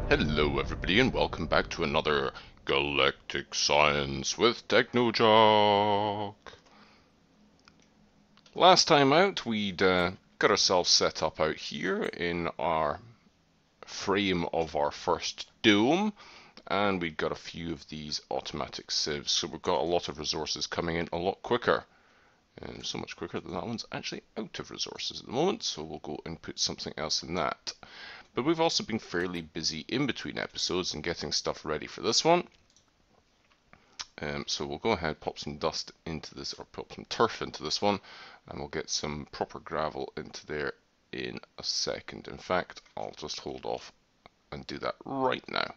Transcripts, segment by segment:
Hello everybody and welcome back to another Galactic Science with Technojock. Last time out we'd got ourselves set up out here in our frame of our first dome, and we'd got a few of these automatic sieves, so we've got a lot of resources coming in a lot quicker. And so much quicker that one's actually out of resources at the moment, so we'll go and put something else in that. But we've also been fairly busy in between episodes and getting stuff ready for this one. So we'll go ahead, pop some dust into this, or pop some turf into this one, and we'll get some proper gravel into there in a second. In fact, I'll just hold off and do that right now.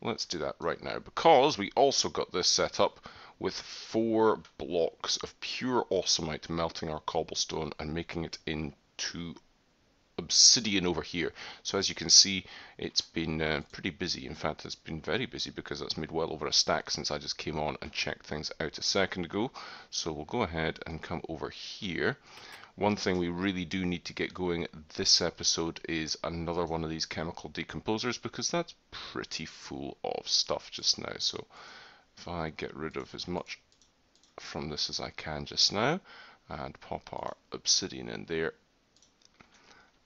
Let's do that right now, because we also got this set up with 4 blocks of pure awesomite melting our cobblestone and making it into obsidian over here. So as you can see, it's been pretty busy. In fact, it's been very busy because it's made well over a stack since I just came on and checked things out a second ago. So we'll go ahead and come over here. One thing we really do need to get going this episode is another one of these chemical decomposers, because that's pretty full of stuff just now. So if I get rid of as much from this as I can just now and pop our obsidian in there,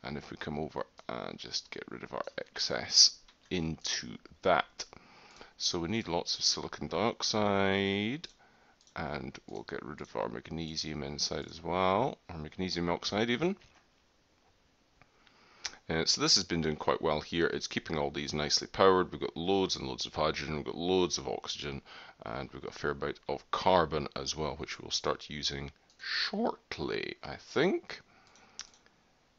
and if we come over and just get rid of our excess into that. So we need lots of silicon dioxide, and we'll get rid of our magnesium inside as well, or magnesium oxide even. So this has been doing quite well here. It's keeping all these nicely powered. We've got loads and loads of hydrogen, we've got loads of oxygen, and we've got a fair bit of carbon as well, which we'll start using shortly, I think.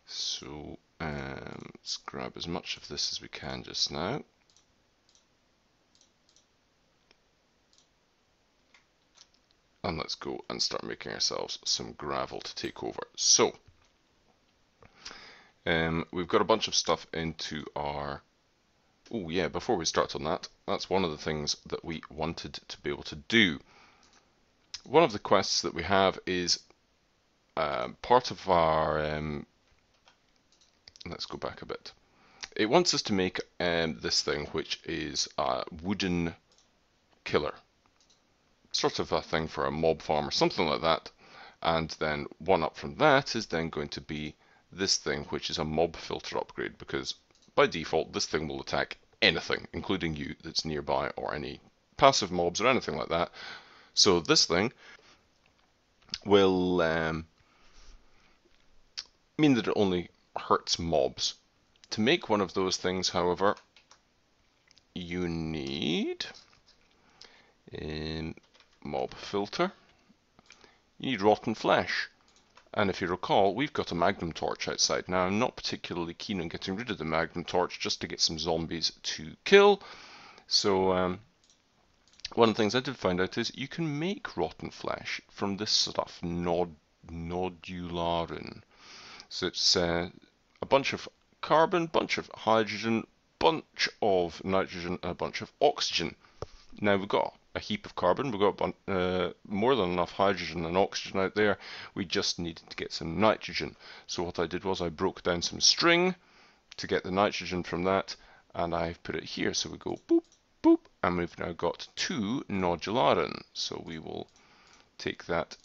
So let's grab as much of this as we can just now. And let's go and start making ourselves some gravel to take over. So we've got a bunch of stuff into our... Oh yeah, before we start on that, that's one of the things that we wanted to be able to do. One of the quests that we have is part of our... let's go back a bit. It wants us to make this thing, which is a wooden killer. Sort of a thing for a mob farm or something like that. And then one up from that is then going to be this thing, which is a mob filter upgrade, because by default this thing will attack anything, including you, that's nearby, or any passive mobs or anything like that. So this thing will mean that it only hurts mobs. To make one of those things, however, you need mob filter. You need rotten flesh. And if you recall, we've got a magnum torch outside. Now, I'm not particularly keen on getting rid of the magnum torch just to get some zombies to kill. So one of the things I did find out is you can make rotten flesh from this stuff, nodularin. So it's a bunch of carbon, bunch of hydrogen, bunch of nitrogen, and a bunch of oxygen. Now we've got a heap of carbon, we've got more than enough hydrogen and oxygen out there. We just needed to get some nitrogen. So what I did was I broke down some string to get the nitrogen from that, and I've put it here. So we go boop, boop, and we've now got 2 nodularin. So we will take that,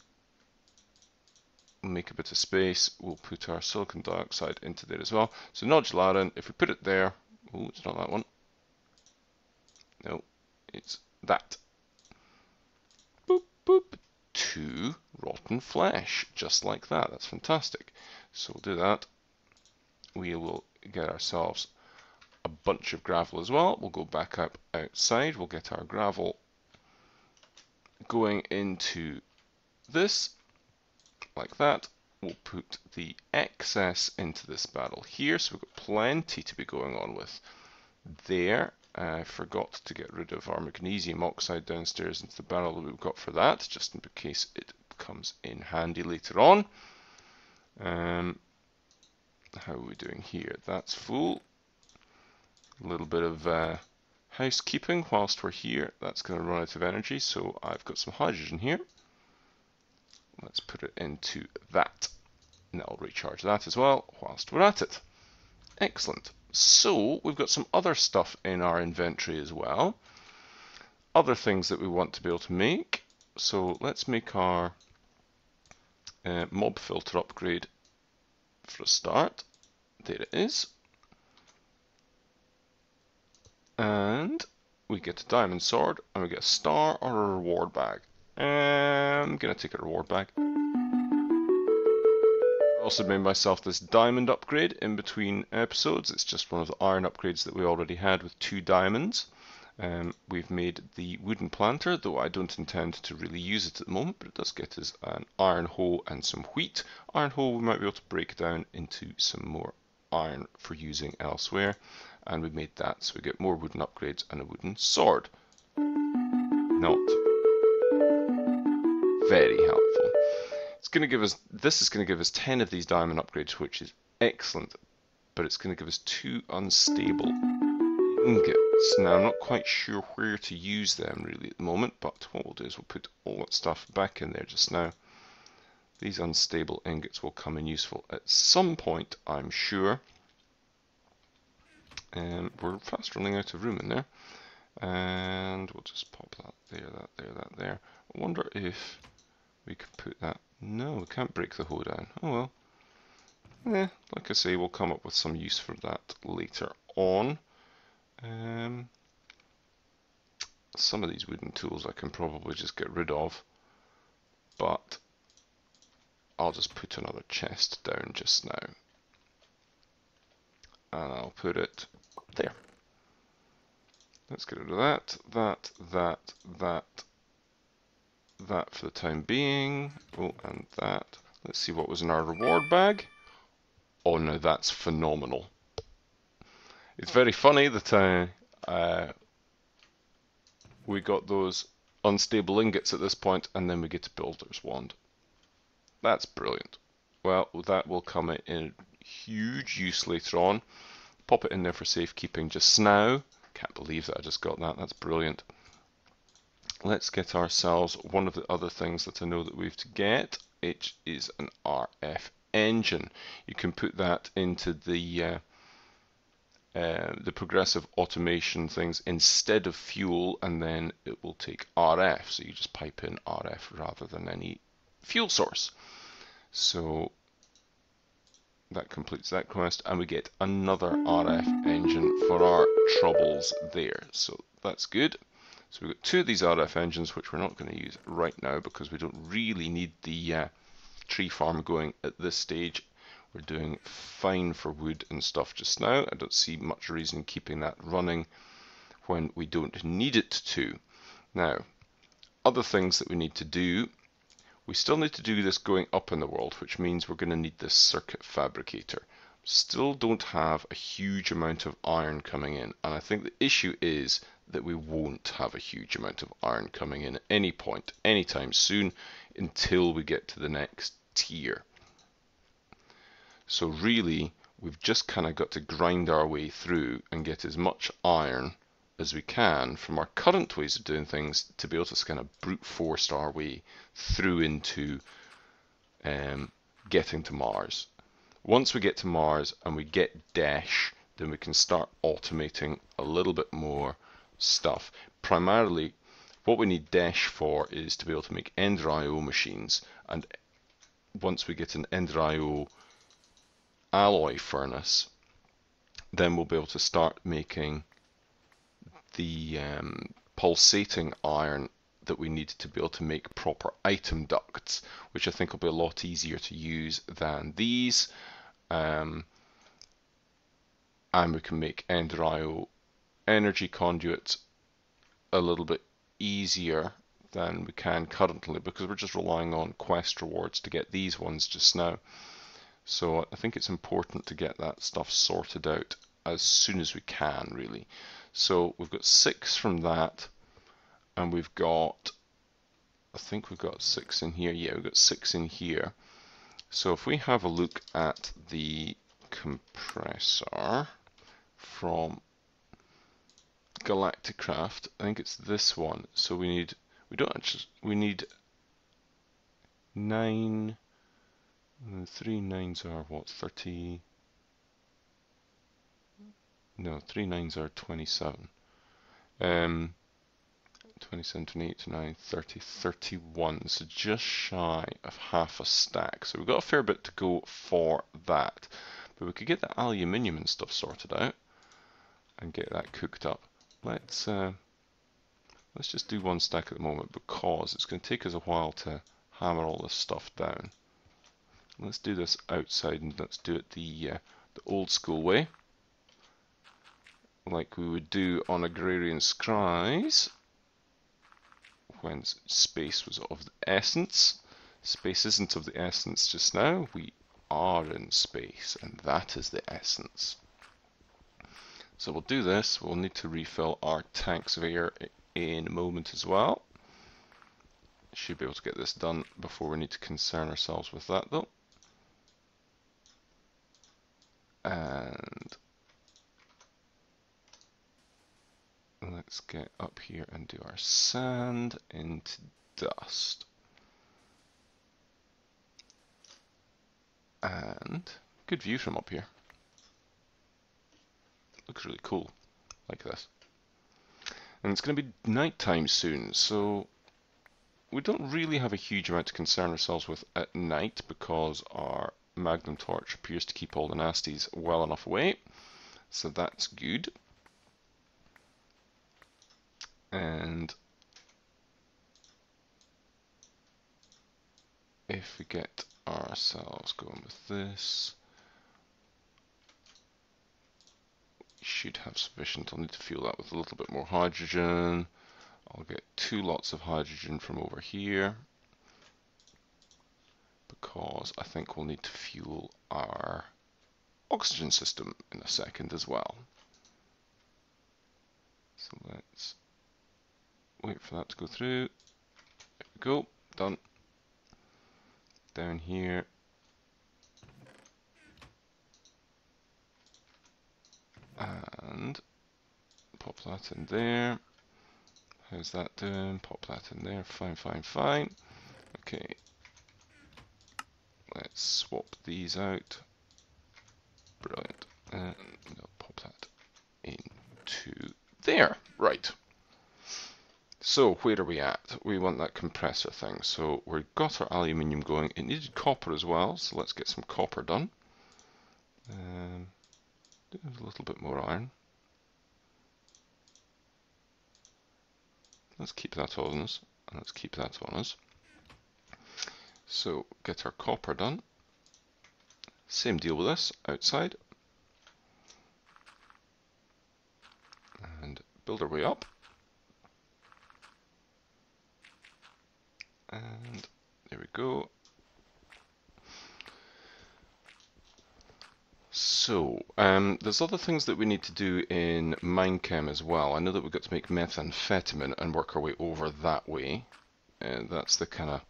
make a bit of space, we'll put our silicon dioxide into there as well. So nodularin, if we put it there, oh, it's not that one. No, it's that. Boop, boop, 2 rotten flesh, just like that. That's fantastic. So we'll do that. We will get ourselves a bunch of gravel as well. We'll go back up outside. We'll get our gravel going into this, like that. We'll put the excess into this barrel here. So we've got plenty to be going on with there. I forgot to get rid of our magnesium oxide downstairs into the barrel that we've got for that, just in case it comes in handy later on. How are we doing here? That's full. A little bit of housekeeping whilst we're here. That's going to run out of energy, so I've got some hydrogen here. Let's put it into that. And that'll recharge that as well whilst we're at it. Excellent. So we've got some other stuff in our inventory as well. Other things that we want to be able to make. So let's make our mob filter upgrade for a start. There it is. And we get a diamond sword, and we get a star or a reward bag. I'm going to take a reward bag. I also made myself this diamond upgrade in between episodes. It's just one of the iron upgrades that we already had with 2 diamonds. We've made the wooden planter, though I don't intend to really use it at the moment, but it does get us an iron hoe and some wheat. Iron hoe we might be able to break down into some more iron for using elsewhere, and we made that so we get more wooden upgrades and a wooden sword. Not very helpful. This is going to give us 10 of these diamond upgrades, which is excellent, but it's going to give us 2 unstable ingots. Now I'm not quite sure where to use them really at the moment, but what we'll do is we'll put all that stuff back in there just now. These unstable ingots will come in useful at some point, I'm sure. We're fast running out of room in there, and we'll just pop that there, that there, that there. I wonder if we can put that. No, we can't break the hoe down. Oh well. Like I say, we'll come up with some use for that later on. Some of these wooden tools I can probably just get rid of, but I'll just put another chest down just now, and I'll put it there. Let's get rid of that for the time being. Oh, and that. Let's see what was in our reward bag. Oh, now that's phenomenal. It's very funny that we got those unstable ingots at this point, and then we get a builder's wand. That's brilliant. Well, that will come in huge use later on. Pop it in there for safekeeping just now. Can't believe that I just got that. That's brilliant. Let's get ourselves one of the other things that I know that we have to get, which is an RF engine. You can put that into the progressive automation things instead of fuel, and then it will take RF. So you just pipe in RF rather than any fuel source. So that completes that quest, and we get another RF engine for our troubles there. So that's good. So we've got 2 of these RF engines, which we're not going to use right now because we don't really need the tree farm going at this stage. We're doing fine for wood and stuff just now. I don't see much reason in keeping that running when we don't need it to. Now, other things that we need to do. We still need to do this going up in the world, which means we're going to need this circuit fabricator. Still don't have a huge amount of iron coming in, and I think the issue is that we won't have a huge amount of iron coming in at any point, anytime soon, until we get to the next tier. So really, we've just kind of got to grind our way through and get as much iron as we can from our current ways of doing things to be able to kind of brute force our way through into getting to Mars. Once we get to Mars and we get Dash, then we can start automating a little bit more stuff. Primarily, what we need Dash for is to be able to make Ender IO machines, and once we get an Ender IO alloy furnace, then we'll be able to start making the pulsating iron that we need to be able to make proper item ducts, which I think will be a lot easier to use than these. And we can make Ender IO energy conduits a little bit easier than we can currently, because we're just relying on quest rewards to get these ones just now. So I think it's important to get that stuff sorted out as soon as we can, really. So we've got 6 from that, and we've got, I think we've got 6 in here. Yeah, we've got 6 in here. So if we have a look at the compressor from Galactic Craft, I think it's this one. So we need 9, 3 9s are what, 30, No, 3 9s are 27. 27, 28, 29, 30, 31. So just shy of half a stack. So we've got a fair bit to go for that. But we could get the aluminium and stuff sorted out and get that cooked up. Let's just do 1 stack at the moment because it's going to take us a while to hammer all this stuff down. Let's do this outside and let's do it the old school way, like we would do on Agrarian Scries when space was of the essence. Space isn't of the essence just now, we are in space, and that is the essence. So we'll do this. We'll need to refill our tanks of air in a moment as well. Should be able to get this done before we need to concern ourselves with that though. And let's get up here and do our sand into dust. And good view from up here. Looks really cool, like this. And it's going to be nighttime soon, so we don't really have a huge amount to concern ourselves with at night because our magnum torch appears to keep all the nasties well enough away, so that's good. And if we get ourselves going with this, we should have sufficient. I'll need to fuel that with a little bit more hydrogen. I'll get 2 lots of hydrogen from over here because I think we'll need to fuel our oxygen system in a second as well. So let's wait for that to go through. There we go, done. Down here. And pop that in there. How's that doing? Pop that in there. Fine, fine, fine. Okay. Let's swap these out. Brilliant. And we'll pop that into there. Right. So where are we at? We want that compressor thing. So we've got our aluminium going. It needed copper as well, so let's get some copper done. Do a little bit more iron. Let's keep that on us, and let's keep that on us. So get our copper done. Same deal with this, outside. And build our way up. And there we go. So, there's other things that we need to do in Minechem as well. I know that we've got to make methamphetamine and work our way over that way. That's the kind of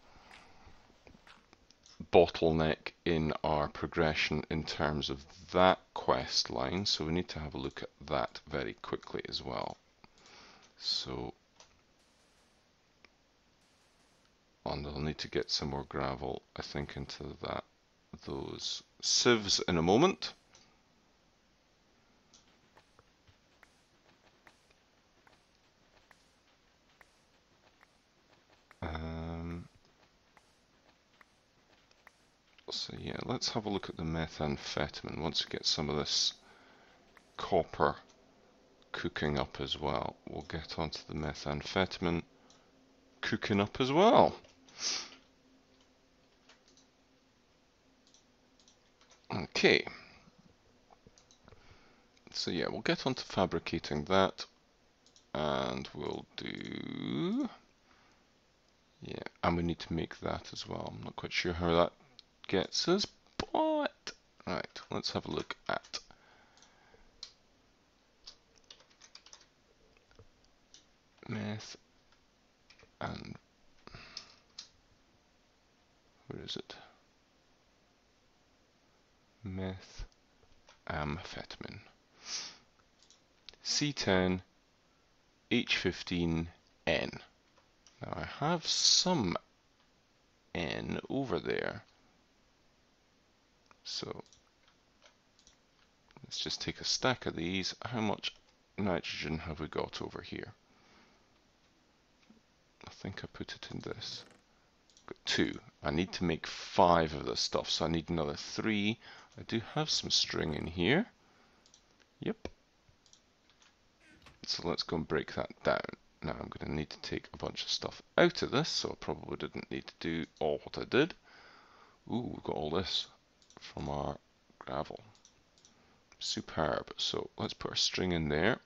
bottleneck in our progression in terms of that quest line. So we need to have a look at that very quickly as well. So, and I'll need to get some more gravel, I think, into those sieves in a moment. So yeah, let's have a look at the methamphetamine once we get some of this copper cooking up as well. We'll get onto the methamphetamine cooking up as well. Okay. So yeah, we'll get onto fabricating that, and we'll do... Yeah, and we need to make that as well. I'm not quite sure how that gets us, but... Right, let's have a look at meth and... Where is it? Methamphetamine. C10 H15N. Now I have some N over there, so Let's just take a stack of these. How much nitrogen have we got over here? I think I put it in this. Got 2. I need to make 5 of this stuff, so I need another 3. I do have some string in here. Yep. So let's go and break that down. Now I'm going to need to take a bunch of stuff out of this, so I probably didn't need to do all what I did. Ooh, we've got all this from our gravel. Superb. So let's put our string in there.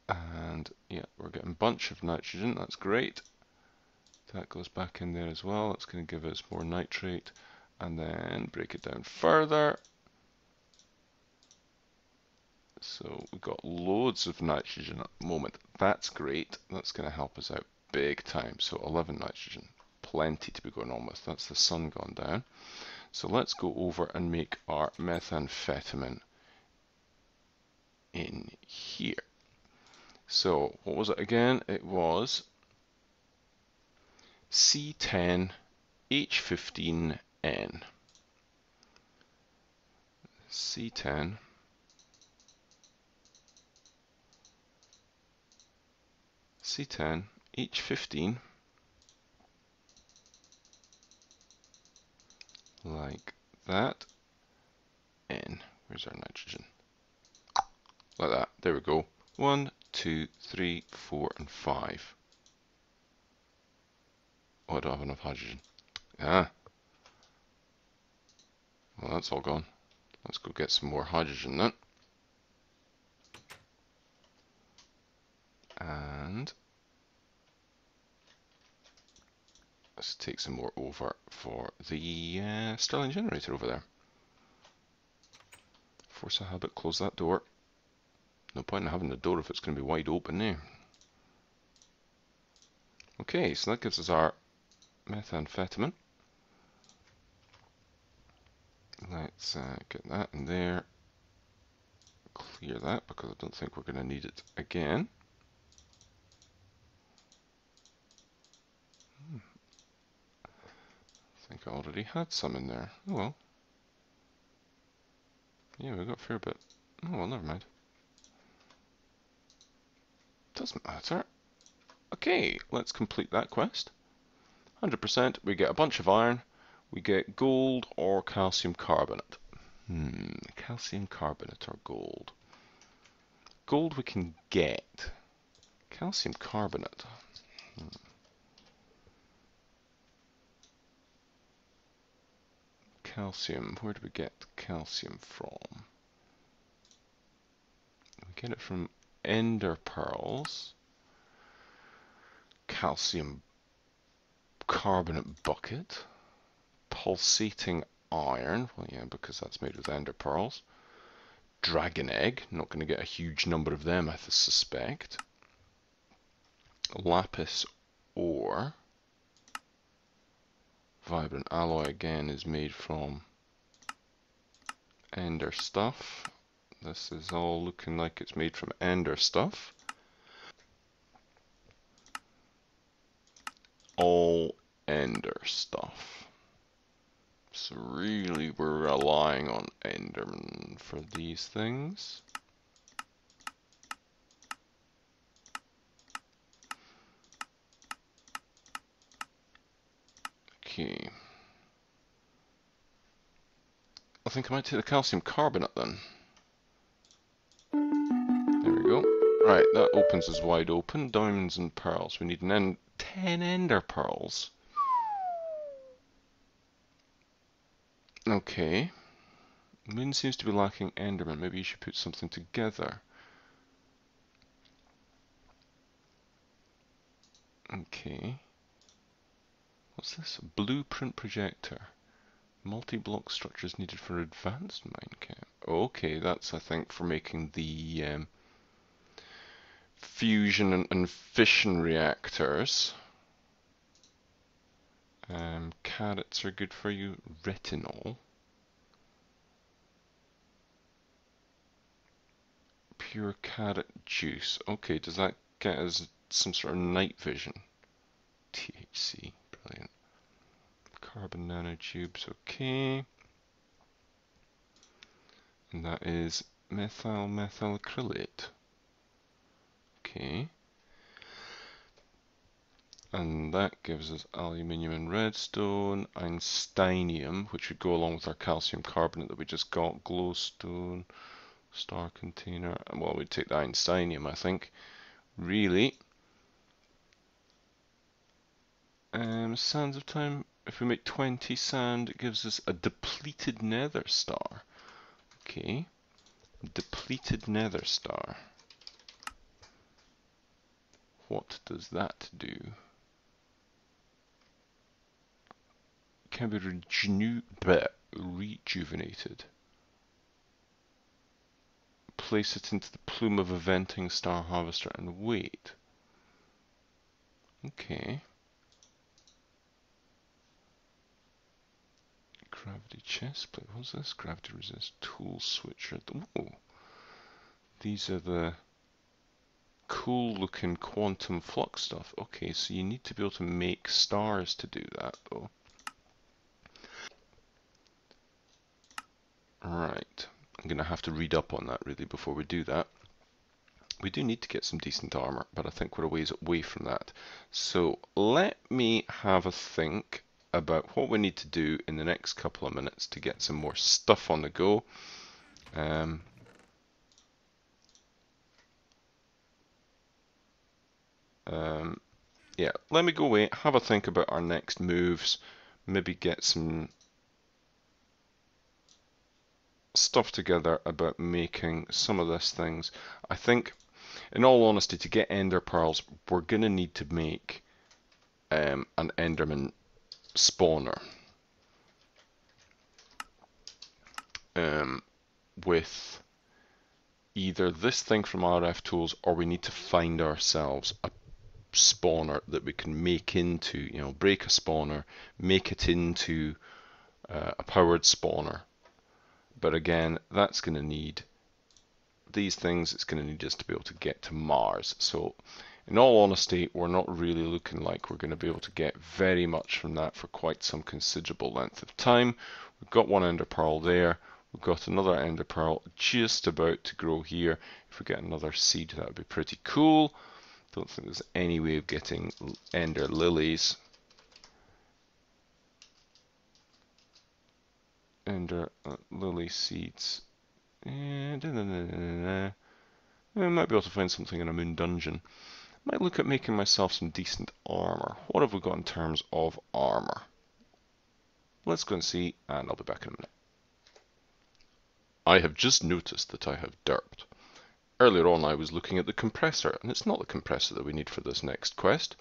And yeah, we're getting a bunch of nitrogen. That's great. That goes back in there as well. That's going to give us more nitrate. And then break it down further. So we've got loads of nitrogen at the moment. That's great. That's going to help us out big time. So 11 nitrogen. Plenty to be going on with. That's the sun gone down. So let's go over and make our methamphetamine in here. So what was it again? It was C10H15N. C10 C10 H15, like that. N. Where's our nitrogen? Like that. There we go. 1, 2, 3, 4, and 5. Oh, I don't have enough hydrogen. Ah. Well, that's all gone. Let's go get some more hydrogen then. And let's take some more over for the Stirling generator over there. Force a habit, close that door. No point in having the door if it's going to be wide open now. Okay, so that gives us our methamphetamine. Let's get that in there. Clear that because I don't think we're going to need it again. I think I already had some in there. Oh well. Yeah, we got a fair bit. Oh well, never mind. Doesn't matter. Okay, let's complete that quest. 100%, we get a bunch of iron, we get gold or calcium carbonate. Calcium carbonate or gold. Gold we can get. Calcium carbonate. Calcium, where do we get calcium from? We get it from ender pearls. Calcium carbonate bucket. Pulsating iron, well yeah, because that's made with ender pearls. Dragon egg, not going to get a huge number of them I suspect. Lapis ore. Vibrant alloy again is made from ender stuff. This is all looking like it's made from ender stuff. All ender stuff. So really we're relying on Endermen for these things. Okay. I think I might take the calcium carbonate then. There we go. Right, that opens us wide open. Diamonds and pearls. We need 10 ender pearls. Okay. Moon seems to be lacking Enderman. Maybe you should put something together. Okay. What's this? Blueprint projector. Multi-block structures needed for advanced minecamp. Okay, that's I think for making the fusion and fission reactors. Carrots are good for you. Retinol. Pure carrot juice. Okay, does that get us some sort of night vision? THC. Brilliant. carbon nanotubes, okay. And that is methylacrylate. Okay. And that gives us aluminium and redstone, einsteinium, which would go along with our calcium carbonate that we just got, glowstone, star container. Well, we'd take the einsteinium, I think. Really. Sands of time. If we make 20 sand, it gives us a depleted nether star. Okay. Depleted nether star. What does that do? Can be rejuvenated. Place it into the plume of a venting star harvester and wait. Okay. Gravity chestplate. What's this? Gravity resist tool switcher. Oh, these are the cool looking quantum flux stuff. Okay, so you need to be able to make stars to do that though. Right, I'm going to have to read up on that really before we do that. We do need to get some decent armor, but I think we're a ways away from that. So let me have a think about what we need to do in the next couple of minutes to get some more stuff on the go. Yeah, let me go away, have a think about our next moves, maybe get some stuff together about making some of these things. I think, in all honesty, to get ender pearls, we're going to need to make an enderman spawner with either this thing from RF Tools, or we need to find ourselves a spawner that we can make into, you know, break a spawner, make it into a powered spawner. But again, that's going to need these things. It's going to need us to be able to get to Mars. So in all honesty, we're not really looking like we're going to be able to get very much from that for quite some considerable length of time. We've got one ender pearl there. We've got another ender pearl just about to grow here. If we get another seed, that would be pretty cool. Don't think there's any way of getting ender lilies. Ender lily seeds. I might be able to find something in a moon dungeon. Might look at making myself some decent armor. What have we got in terms of armor? Let's go and see, and I'll be back in a minute. I have just noticed that I have derped. Earlier on I was looking at the compressor, and it's not the compressor that we need for this next quest.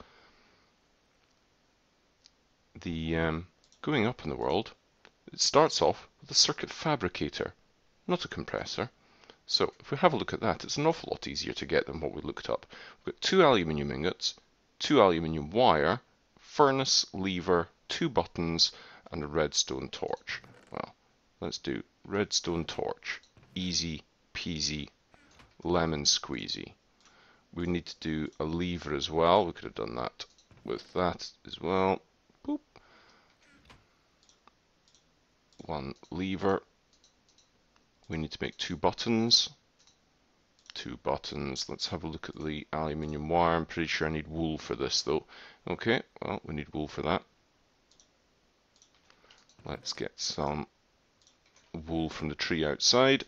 The going up in the world, it starts off with a circuit fabricator, not a compressor. So if we have a look at that, it's an awful lot easier to get than what we looked up. We've got 2 aluminium ingots, 2 aluminium wire, furnace, lever, 2 buttons, and a redstone torch. Well, let's do redstone torch. Easy peasy, lemon squeezy. We need to do a lever as well. We could have done that with that as well. Boop. 1 lever. We need to make 2 buttons. 2 buttons. Let's have a look at the aluminium wire. I'm pretty sure I need wool for this though. Okay, well, we need wool for that. Let's get some wool from the tree outside.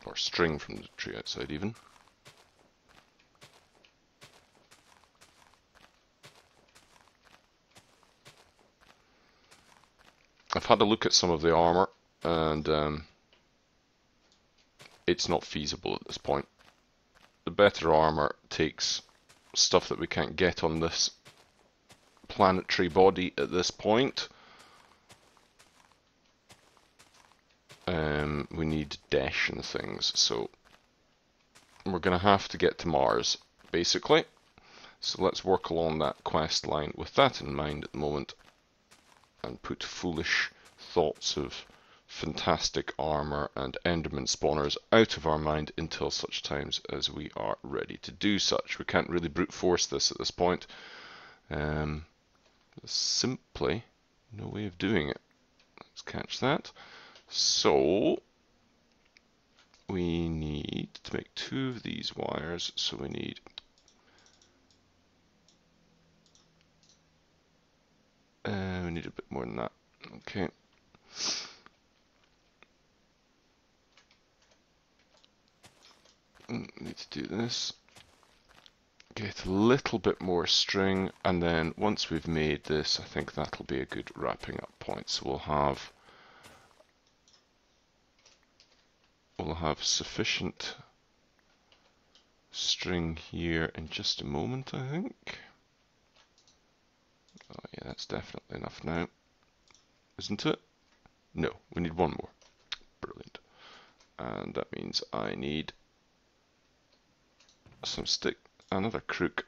Or string from the tree outside even. I've had a look at some of the armor, and it's not feasible at this point. The better armor takes stuff that we can't get on this planetary body at this point. We need dash and things, so we're going to have to get to Mars, basically. So let's work along that quest line with that in mind at the moment, and put foolish thoughts of fantastic armor and Enderman spawners out of our mind until such times as we are ready to do such. We can't really brute force this at this point. There's simply no way of doing it. Let's catch that. So we need to make 2 of these wires, so we need a bit more than that. Okay. Need to do this. Get a little bit more string, and then once we've made this, I think that'll be a good wrapping up point. So we'll have sufficient string here in just a moment, I think. Oh yeah, that's definitely enough now, isn't it? No, we need 1 more. Brilliant. And that means I need some stick, another crook.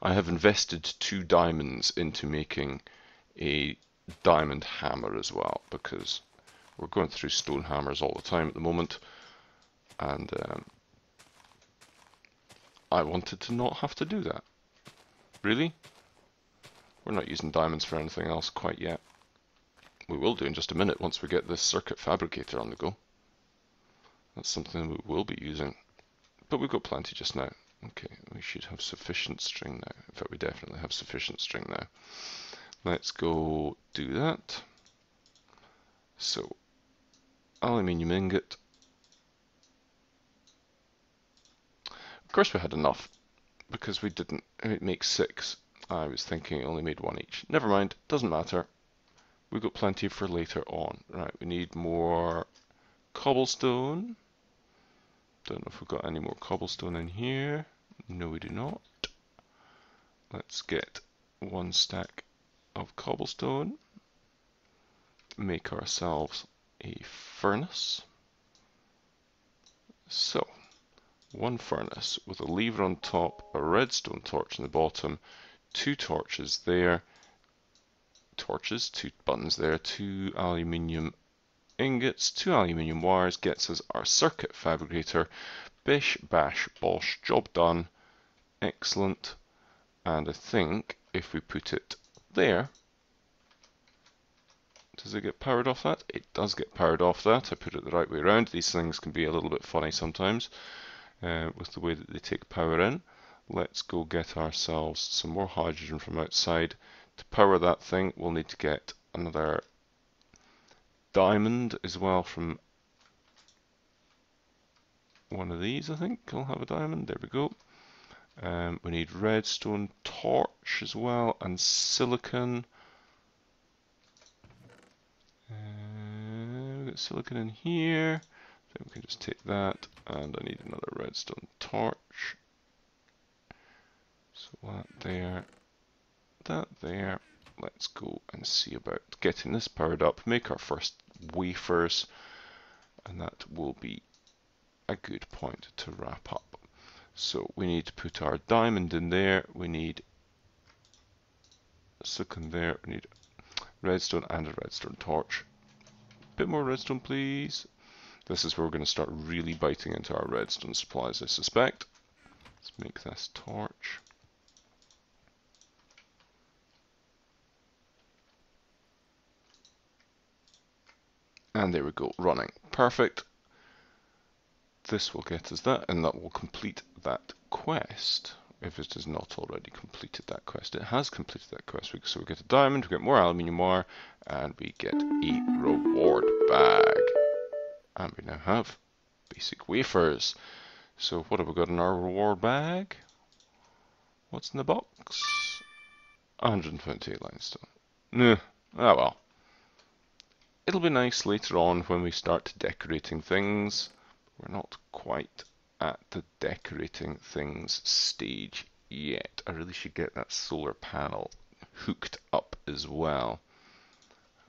I have invested 2 diamonds into making a diamond hammer as well, because we're going through stone hammers all the time at the moment, and I wanted to not have to do that. Really? We're not using diamonds for anything else quite yet. We will do in just a minute once we get this circuit fabricator on the go. That's something we will be using. But we've got plenty just now. Okay, we should have sufficient string now. In fact, we definitely have sufficient string now. Let's go do that. So, aluminium ingot. Of course we had enough, because we didn't make 6. I was thinking it only made 1 each. Never mind, doesn't matter. We've got plenty for later on. Right, we need more cobblestone. Don't know if we've got any more cobblestone in here. No, we do not. Let's get 1 stack of cobblestone. Make ourselves a furnace. So, 1 furnace with a lever on top, a redstone torch on the bottom, 2 torches there, 2 buttons there, 2 aluminium ingots, 2 aluminium wires gets us our circuit fabricator. Bish, bash, bosh, job done. Excellent. And I think if we put it there, does it get powered off that? It does get powered off that. I put it the right way around. These things can be a little bit funny sometimes with the way that they take power in. Let's go get ourselves some more hydrogen from outside. To power that thing, we'll need to get another diamond as well from one of these, I think. I'll have a diamond. There we go. We need redstone torch as well, and silicon. We've got silicon in here. So we can just take that, and I need another redstone torch. So that there, that there. Let's go and see about getting this powered up, make our first wafers, and that will be a good point to wrap up. So we need to put our diamond in there, we need silicon there, we need redstone and a redstone torch. A bit more redstone, please. This is where we're going to start really biting into our redstone supplies, I suspect. Let's make this torch. And there we go, running. Perfect. This will get us that, and that will complete that quest. If it has not already completed that quest, it has completed that quest. So we get a diamond, we get more aluminium wire, and we get a reward bag. And we now have basic wafers. So what have we got in our reward bag? What's in the box? 128 limestone. Nah, ah well. It'll be nice later on when we start decorating things. We're not quite at the decorating things stage yet. I really should get that solar panel hooked up as well.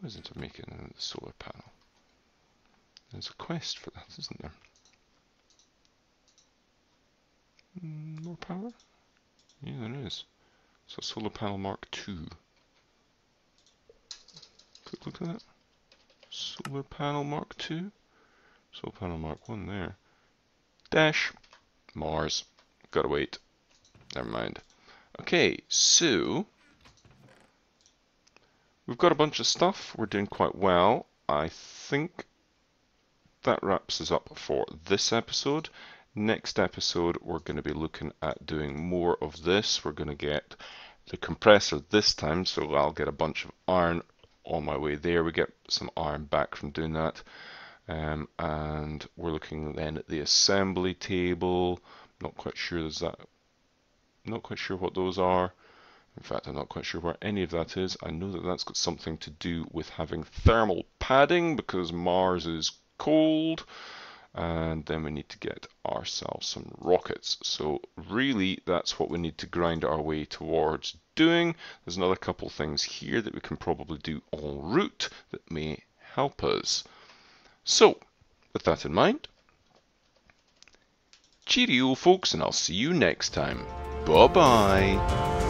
How is it to make it in the solar panel? There's a quest for that, isn't there? More power? Yeah, there is. So solar panel Mark II. Quick look at that. Solar panel Mark 2. Solar panel Mark 1 there. Dash. Mars. Gotta wait. Never mind. Okay, so we've got a bunch of stuff. We're doing quite well. I think that wraps us up for this episode. Next episode, we're going to be looking at doing more of this. We're going to get the compressor this time, so I'll get a bunch of iron on my way there. We get some iron back from doing that. And we're looking then at the assembly table. Not quite sure what those are. In fact, I'm not quite sure where any of that is. I know that that's got something to do with having thermal padding because Mars is cold. And then we need to get ourselves some rockets. So really, that's what we need to grind our way towards doing. There's another couple things here that we can probably do en route that may help us. So, with that in mind, cheerio folks, and I'll see you next time. Bye-bye.